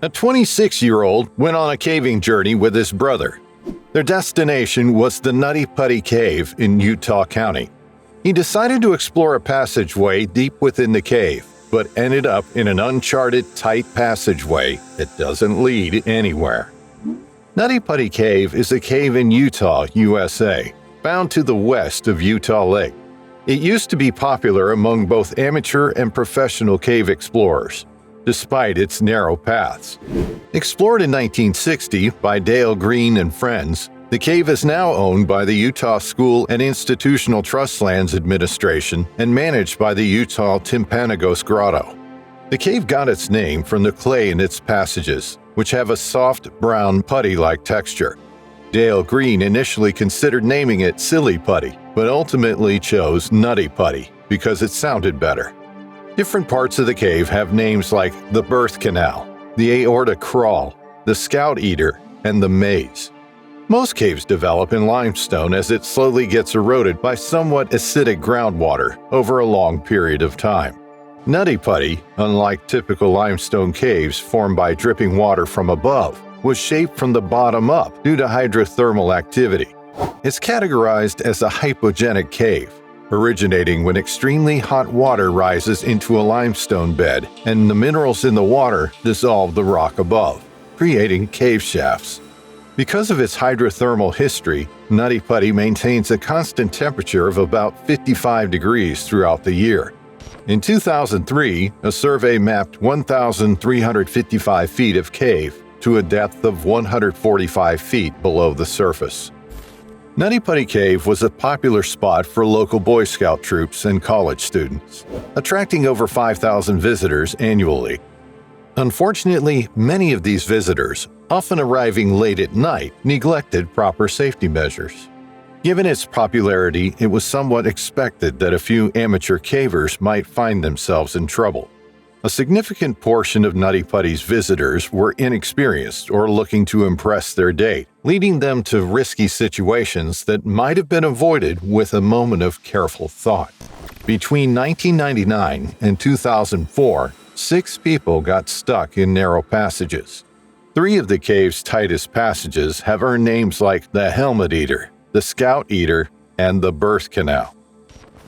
A 26-year-old went on a caving journey with his brother. Their destination was the Nutty Putty Cave in Utah County. He decided to explore a passageway deep within the cave, but ended up in an uncharted, tight passageway that doesn't lead anywhere. Nutty Putty Cave is a cave in Utah, USA, found to the west of Utah Lake. It used to be popular among both amateur and professional cave explorers, despite its narrow paths. Explored in 1960 by Dale Green and friends, the cave is now owned by the Utah School and Institutional Trust Lands Administration and managed by the Utah Timpanogos Grotto. The cave got its name from the clay in its passages, which have a soft, brown, putty-like texture. Dale Green initially considered naming it Silly Putty, but ultimately chose Nutty Putty because it sounded better. Different parts of the cave have names like the Birth Canal, the Aorta Crawl, the Scout Eater, and the Maze. Most caves develop in limestone as it slowly gets eroded by somewhat acidic groundwater over a long period of time. Nutty Putty, unlike typical limestone caves formed by dripping water from above, was shaped from the bottom up due to hydrothermal activity. It's categorized as a hypogenic cave, originating when extremely hot water rises into a limestone bed and the minerals in the water dissolve the rock above, creating cave shafts. Because of its hydrothermal history, Nutty Putty maintains a constant temperature of about 55 degrees throughout the year. In 2003, a survey mapped 1,355 feet of cave to a depth of 145 feet below the surface. Nutty Putty Cave was a popular spot for local Boy Scout troops and college students, attracting over 5,000 visitors annually. Unfortunately, many of these visitors, often arriving late at night, neglected proper safety measures. Given its popularity, it was somewhat expected that a few amateur cavers might find themselves in trouble. A significant portion of Nutty Putty's visitors were inexperienced or looking to impress their date, leading them to risky situations that might have been avoided with a moment of careful thought. Between 1999 and 2004, 6 people got stuck in narrow passages. 3 of the cave's tightest passages have earned names like the Helmet Eater, the Scout Eater, and the Birth Canal.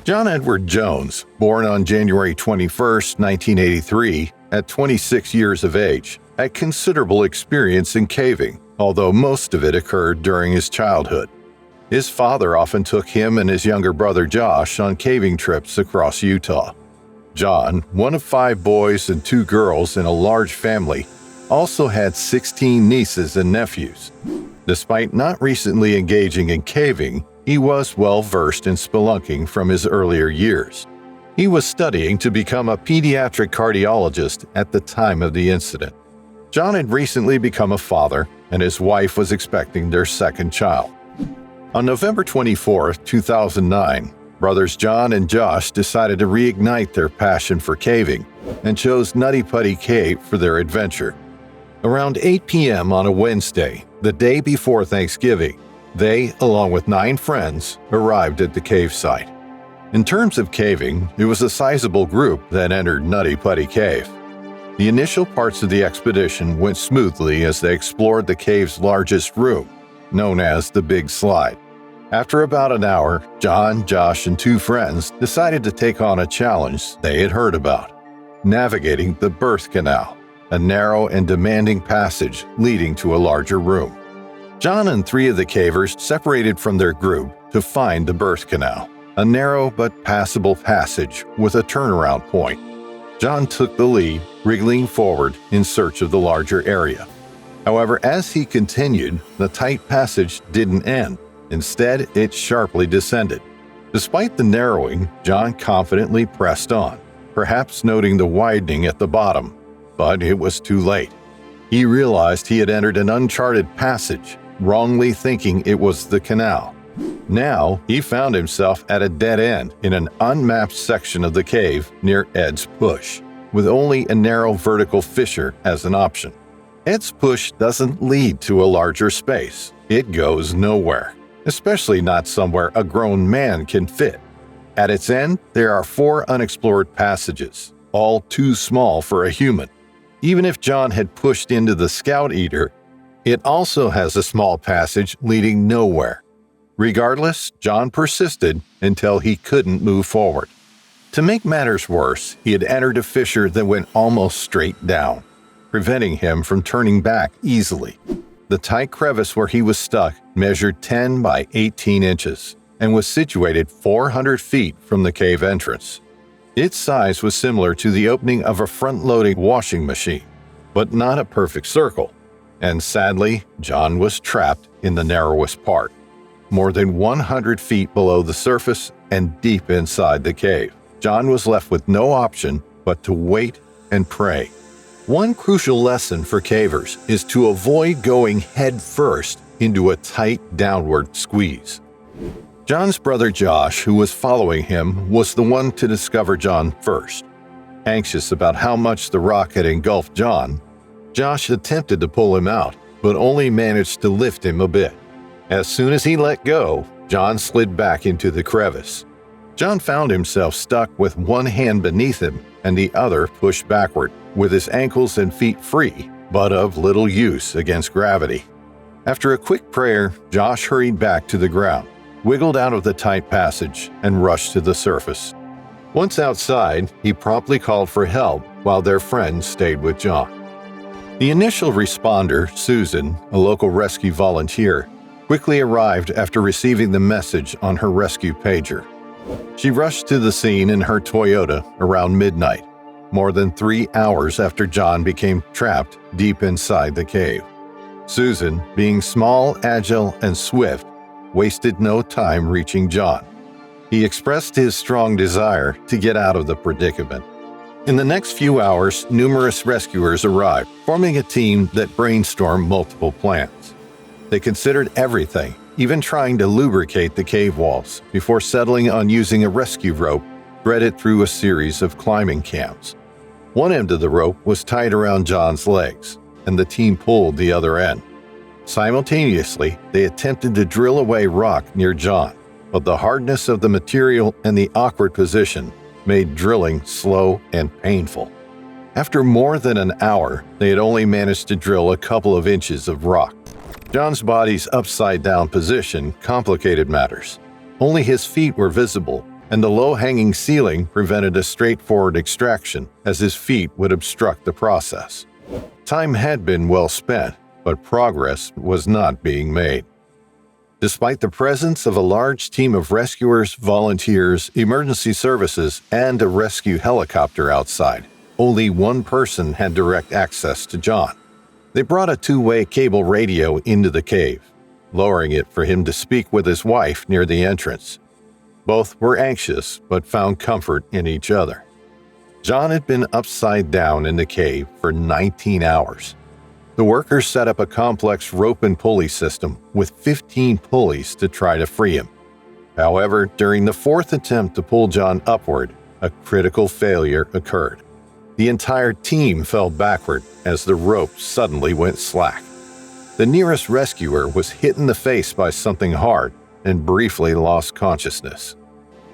John Edward Jones, born on January 21, 1983, at 26 years of age, had considerable experience in caving, although most of it occurred during his childhood. His father often took him and his younger brother Josh on caving trips across Utah. John, one of 5 boys and 2 girls in a large family, also had 16 nieces and nephews. Despite not recently engaging in caving, he was well-versed in spelunking from his earlier years. He was studying to become a pediatric cardiologist at the time of the incident. John had recently become a father, and his wife was expecting their second child. On November 24, 2009, brothers John and Josh decided to reignite their passion for caving and chose Nutty Putty Cave for their adventure. Around 8 p.m. on a Wednesday, the day before Thanksgiving, they, along with 9 friends, arrived at the cave site. In terms of caving, it was a sizable group that entered Nutty Putty Cave. The initial parts of the expedition went smoothly as they explored the cave's largest room, known as the Big Slide. After about an hour, John, Josh, and 2 friends decided to take on a challenge they had heard about: navigating the Birth Canal, a narrow and demanding passage leading to a larger room. John and 3 of the cavers separated from their group to find the Birth Canal, a narrow but passable passage with a turnaround point. John took the lead, wriggling forward in search of the larger area. However, as he continued, the tight passage didn't end. Instead, it sharply descended. Despite the narrowing, John confidently pressed on, perhaps noting the widening at the bottom, but it was too late. He realized he had entered an uncharted passage, wrongly thinking it was the canal. Now, he found himself at a dead end in an unmapped section of the cave near Ed's Push, with only a narrow vertical fissure as an option. Ed's Push doesn't lead to a larger space. It goes nowhere, especially not somewhere a grown man can fit. At its end, there are 4 unexplored passages, all too small for a human. Even if John had pushed into the Scout Eater, it also has a small passage leading nowhere. Regardless, John persisted until he couldn't move forward. To make matters worse, he had entered a fissure that went almost straight down, preventing him from turning back easily. The tight crevice where he was stuck measured 10 by 18 inches and was situated 400 feet from the cave entrance. Its size was similar to the opening of a front-loading washing machine, but not a perfect circle. And sadly, John was trapped in the narrowest part, more than 100 feet below the surface and deep inside the cave. John was left with no option but to wait and pray. One crucial lesson for cavers is to avoid going head first into a tight downward squeeze. John's brother Josh, who was following him, was the one to discover John first. Anxious about how much the rock had engulfed John, Josh attempted to pull him out, but only managed to lift him a bit. As soon as he let go, John slid back into the crevice. John found himself stuck with one hand beneath him and the other pushed backward, with his ankles and feet free, but of little use against gravity. After a quick prayer, Josh hurried back to the ground, wiggled out of the tight passage, and rushed to the surface. Once outside, he promptly called for help while their friends stayed with John. The initial responder, Susan, a local rescue volunteer, quickly arrived after receiving the message on her rescue pager. She rushed to the scene in her Toyota around midnight, more than 3 hours after John became trapped deep inside the cave. Susan, being small, agile, and swift, wasted no time reaching John. He expressed his strong desire to get out of the predicament. In the next few hours, numerous rescuers arrived, forming a team that brainstormed multiple plans. They considered everything, even trying to lubricate the cave walls, before settling on using a rescue rope threaded through a series of climbing cams. One end of the rope was tied around John's legs, and the team pulled the other end. Simultaneously, they attempted to drill away rock near John, but the hardness of the material and the awkward position made drilling slow and painful. After more than an hour, they had only managed to drill a couple of inches of rock. John's body's upside-down position complicated matters. Only his feet were visible, and the low-hanging ceiling prevented a straightforward extraction, as his feet would obstruct the process. Time had been well spent, but progress was not being made. Despite the presence of a large team of rescuers, volunteers, emergency services, and a rescue helicopter outside, only one person had direct access to John. They brought a two-way cable radio into the cave, lowering it for him to speak with his wife near the entrance. Both were anxious, but found comfort in each other. John had been upside down in the cave for 19 hours. The workers set up a complex rope and pulley system with 15 pulleys to try to free him. However, during the fourth attempt to pull John upward, a critical failure occurred. The entire team fell backward as the rope suddenly went slack. The nearest rescuer was hit in the face by something hard and briefly lost consciousness.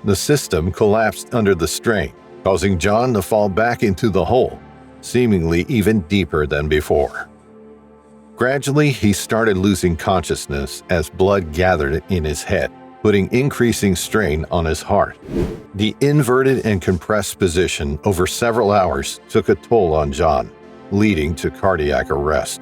The system collapsed under the strain, causing John to fall back into the hole, seemingly even deeper than before. Gradually, he started losing consciousness as blood gathered in his head, putting increasing strain on his heart. The inverted and compressed position over several hours took a toll on John, leading to cardiac arrest.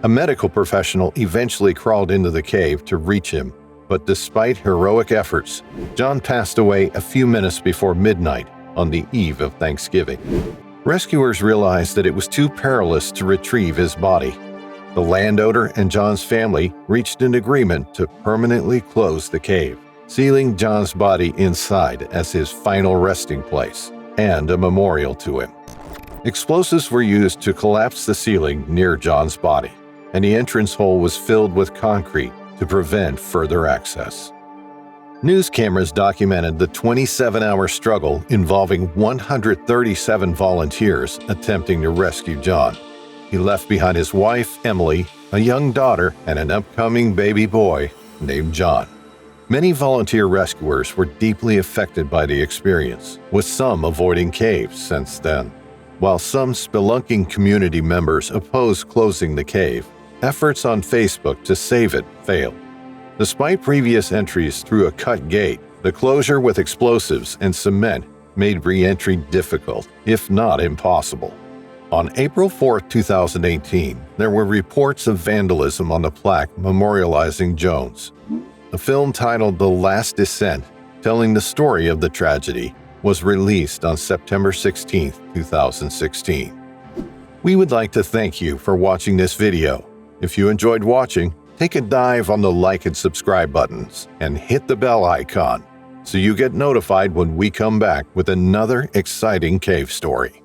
A medical professional eventually crawled into the cave to reach him, but despite heroic efforts, John passed away a few minutes before midnight on the eve of Thanksgiving. Rescuers realized that it was too perilous to retrieve his body. The landowner and John's family reached an agreement to permanently close the cave, sealing John's body inside as his final resting place and a memorial to him. Explosives were used to collapse the ceiling near John's body, and the entrance hole was filled with concrete to prevent further access. News cameras documented the 27-hour struggle involving 137 volunteers attempting to rescue John. He left behind his wife, Emily, a young daughter, and an upcoming baby boy named John. Many volunteer rescuers were deeply affected by the experience, with some avoiding caves since then. While some spelunking community members opposed closing the cave, efforts on Facebook to save it failed. Despite previous entries through a cut gate, the closure with explosives and cement made re-entry difficult, if not impossible. On April 4, 2018, there were reports of vandalism on the plaque memorializing Jones. A film titled The Last Descent, telling the story of the tragedy, was released on September 16, 2016. We would like to thank you for watching this video. If you enjoyed watching, take a dive on the like and subscribe buttons and hit the bell icon so you get notified when we come back with another exciting cave story.